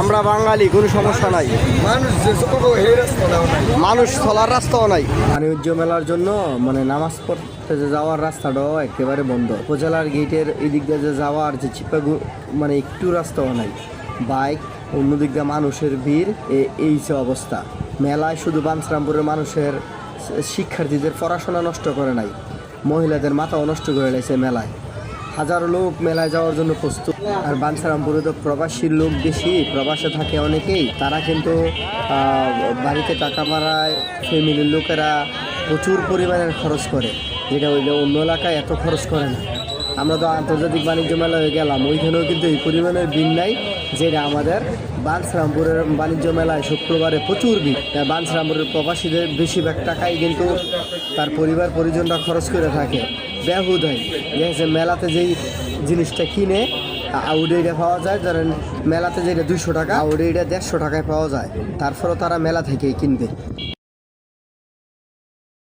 আমরা বাঙালি, কোনো সমস্যা নাই। মানুষ চলার রাস্তাও নাই। বাণিজ্য মেলার জন্য মানে নামাজ পড়তে যে যাওয়ার রাস্তাটাও একেবারে বন্ধ। উপজেলার গেটের এই দিক দিয়ে যে যাওয়ার যে মানে একটু রাস্তাও নাই। বাইক, অন্যদিক দিয়ে মানুষের ভিড়, এই যে অবস্থা। মেলায় শুধু বাঞ্ছরামপুরের মানুষের শিক্ষার্থীদের পড়াশোনা নষ্ট করে নাই, মহিলাদের মাথাও নষ্ট করে রয়েছে মেলায়। হাজারো লোক মেলায় যাওয়ার জন্য প্রস্তুত। আর বাঞ্ছারামপুরে তো প্রবাসীর লোক বেশি, প্রবাসে থাকে অনেকেই। তারা কিন্তু বাড়িতে টাকা পাড়ায়, ফ্যামিলির লোকেরা প্রচুর পরিমাণের খরচ করে, যেটা অন্য এলাকায় এত খরচ করে না। আমরা তো আন্তর্জাতিক বাণিজ্য মেলায় গেলাম, ওইখানেও কিন্তু এই পরিমাণের ভিড় নাই যেটা আমাদের বাঞ্ছরামপুরের বাণিজ্য মেলায় শুক্রবারে প্রচুর ভিড়। বাঞ্ছরামপুরের প্রবাসীদের বেশিরভাগ টাকাই কিন্তু তার পরিবার পরিজনরা খরচ করে থাকে। বেহুদ হয়, দেখেছে মেলাতে যেই জিনিসটা কিনে আউডেইটা পাওয়া যায়, ধরেন মেলাতে যেটা 200 টাকা, আউডেইটা 150 টাকায় পাওয়া যায়। তারপরেও তারা মেলা থেকেই কিনবে।